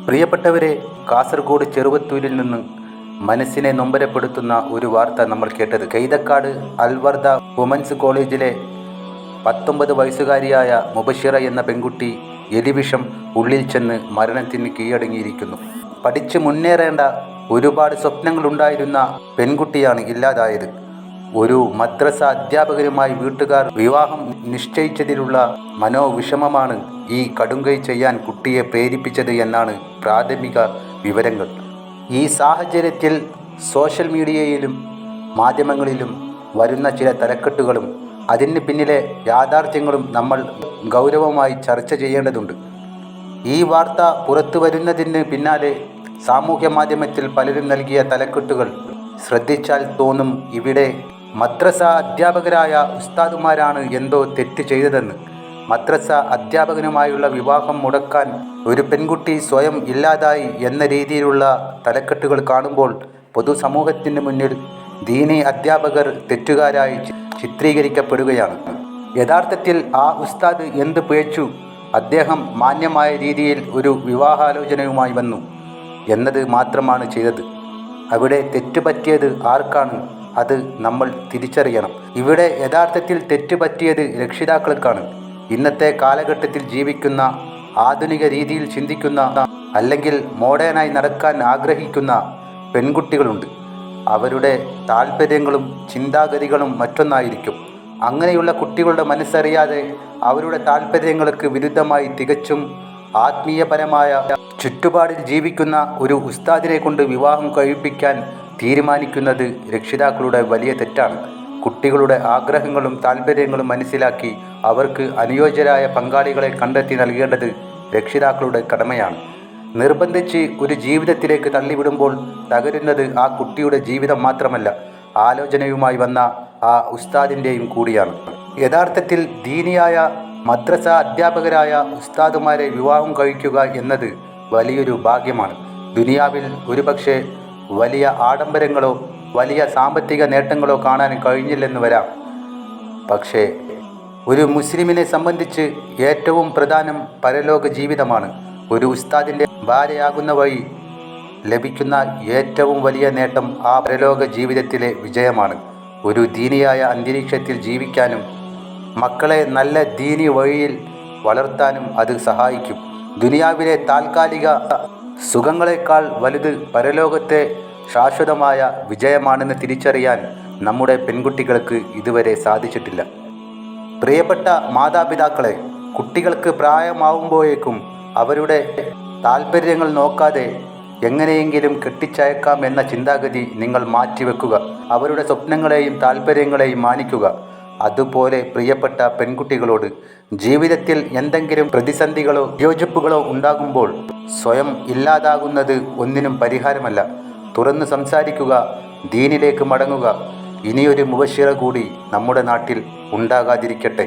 പ്രിയപ്പെട്ടവരെ, കാസർഗോഡ് ചെറുവത്തൂരിൽ നിന്ന് മനസ്സിനെ നൊമ്പരപ്പെടുത്തുന്ന ഒരു വാർത്ത നമ്മൾ കേട്ടത്. കൈതക്കാട് അൽവർദ വുമൻസ് കോളേജിലെ 19 വയസ്സുകാരിയായ മുബഷിറ എന്ന പെൺകുട്ടി എലിവിഷം ഉള്ളിൽ ചെന്ന് മരണത്തിന് കീഴടങ്ങിയിരിക്കുന്നു. പഠിച്ച് മുന്നേറേണ്ട ഒരുപാട് സ്വപ്നങ്ങളുണ്ടായിരുന്ന പെൺകുട്ടിയാണ് ഇല്ലാതായത്. ഒരു മദ്രസ അധ്യാപകരുമായി വീട്ടുകാർ വിവാഹം നിശ്ചയിച്ചതിലുള്ള മനോവിഷമമാണ് ഈ കടുങ്കൈ ചെയ്യാൻ കുട്ടിയെ പ്രേരിപ്പിച്ചത് എന്നാണ് പ്രാഥമിക വിവരങ്ങൾ. ഈ സാഹചര്യത്തിൽ സോഷ്യൽ മീഡിയയിലും മാധ്യമങ്ങളിലും വരുന്ന ചില തലക്കെട്ടുകളും അതിന് പിന്നിലെ യാഥാർത്ഥ്യങ്ങളും നമ്മൾ ഗൗരവമായി ചർച്ച ചെയ്യേണ്ടതുണ്ട്. ഈ വാർത്ത പുറത്തു വരുന്നതിന് പിന്നാലെ സാമൂഹ്യ മാധ്യമത്തിൽ പലരും നൽകിയ തലക്കെട്ടുകൾ ശ്രദ്ധിച്ചാൽ തോന്നും ഇവിടെ മദ്രസ അധ്യാപകരായ ഉസ്താദുമാരാണ് എന്തോ തെറ്റ് ചെയ്തതെന്ന്. മദ്രസ അധ്യാപകനുമായുള്ള വിവാഹം മുടക്കാൻ ഒരു പെൺകുട്ടി സ്വയം ഇല്ലാതായി എന്ന രീതിയിലുള്ള തലക്കെട്ടുകൾ കാണുമ്പോൾ പൊതുസമൂഹത്തിന് മുന്നിൽ ദീനി അധ്യാപകർ തെറ്റുകാരായി ചിത്രീകരിക്കപ്പെടുകയാണ്. യഥാർത്ഥത്തിൽ ആ ഉസ്താദ് എന്ത് പിഴച്ചു? അദ്ദേഹം മാന്യമായ രീതിയിൽ ഒരു വിവാഹാലോചനയുമായി വന്നു എന്നത് മാത്രമാണ് ചെയ്തത്. അവിടെ തെറ്റുപറ്റിയത് ആർക്കാണ്? അത് നമ്മൾ തിരിച്ചറിയണം. ഇവിടെ യഥാർത്ഥത്തിൽ തെറ്റുപറ്റിയത് രക്ഷിതാക്കൾക്കാണ്. ഇന്നത്തെ കാലഘട്ടത്തിൽ ജീവിക്കുന്ന, ആധുനിക രീതിയിൽ ചിന്തിക്കുന്ന, അല്ലെങ്കിൽ മോഡേണായി നടക്കാൻ ആഗ്രഹിക്കുന്ന പെൺകുട്ടികളുണ്ട്. അവരുടെ താല്പര്യങ്ങളും ചിന്താഗതികളും മറ്റൊന്നായിരിക്കും. അങ്ങനെയുള്ള കുട്ടികളുടെ മനസ്സറിയാതെ അവരുടെ താല്പര്യങ്ങൾക്ക് വിരുദ്ധമായി തികച്ചും ആത്മീയപരമായ ചുറ്റുപാടിൽ ജീവിക്കുന്ന ഒരു ഉസ്താദിനെ കൊണ്ട് വിവാഹം കഴിപ്പിക്കാൻ തീരുമാനിക്കുന്നത് രക്ഷിതാക്കളുടെ വലിയ തെറ്റാണ്. കുട്ടികളുടെ ആഗ്രഹങ്ങളും താല്പര്യങ്ങളും മനസ്സിലാക്കി അവർക്ക് അനുയോജ്യരായ പങ്കാളികളെ കണ്ടെത്തി നൽകേണ്ടത് രക്ഷിതാക്കളുടെ കടമയാണ്. നിർബന്ധിച്ച് ഒരു ജീവിതത്തിലേക്ക് തള്ളിവിടുമ്പോൾ തകരുന്നത് ആ കുട്ടിയുടെ ജീവിതം മാത്രമല്ല, ആലോചനയുമായി വന്ന ആ ഉസ്താദിൻ്റെയും കൂടിയാണ്. യഥാർത്ഥത്തിൽ ദീനിയായ മദ്രസ അധ്യാപകരായ ഉസ്താദുമാരെ വിവാഹം കഴിക്കുക എന്നത് വലിയൊരു ഭാഗ്യമാണ്. ദുനിയാവിൽ ഒരുപക്ഷെ വലിയ ആഡംബരങ്ങളോ വലിയ സാമ്പത്തിക നേട്ടങ്ങളോ കാണാൻ കഴിഞ്ഞില്ലെന്ന് വരാം. പക്ഷേ ഒരു മുസ്ലിമിനെ സംബന്ധിച്ച് ഏറ്റവും പ്രധാനം പരലോക ജീവിതമാണ്. ഒരു ഉസ്താദിൻ്റെ ഭാര്യയാകുന്ന വഴി ലഭിക്കുന്ന ഏറ്റവും വലിയ നേട്ടം ആ പരലോക ജീവിതത്തിലെ വിജയമാണ്. ഒരു ദീനിയായ അന്തരീക്ഷത്തിൽ ജീവിക്കാനും മക്കളെ നല്ല ദീനി വഴിയിൽ വളർത്താനും അത് സഹായിക്കും. ദുനിയാവിലെ താൽക്കാലിക സുഖങ്ങളെക്കാൾ വലുത് പരലോകത്തെ ശാശ്വതമായ വിജയമാണെന്ന് തിരിച്ചറിയാൻ നമ്മുടെ പെൺകുട്ടികൾക്ക് ഇതുവരെ സാധിച്ചിട്ടില്ല. പ്രിയപ്പെട്ട മാതാപിതാക്കളെ, കുട്ടികൾക്ക് പ്രായമാവുമ്പോഴേക്കും അവരുടെ താല്പര്യങ്ങൾ നോക്കാതെ എങ്ങനെയെങ്കിലും കെട്ടിച്ചയക്കാം എന്ന ചിന്താഗതി നിങ്ങൾ മാറ്റിവെക്കുക. അവരുടെ സ്വപ്നങ്ങളെയും താല്പര്യങ്ങളെയും മാനിക്കുക. അതുപോലെ പ്രിയപ്പെട്ട പെൺകുട്ടികളോട് ജീവിതത്തിൽ എന്തെങ്കിലും പ്രതിസന്ധികളോ വിയോജിപ്പുകളോ ഉണ്ടാകുമ്പോൾ സ്വയം ഇല്ലാതാകുന്നത് ഒന്നിനും പരിഹാരമല്ല. തുറന്ന് സംസാരിക്കുക, ദീനിലേക്ക് മടങ്ങുക. ഇനിയൊരു മുബഷിറ കൂടി നമ്മുടെ നാട്ടിൽ ഉണ്ടാകാതിരിക്കട്ടെ.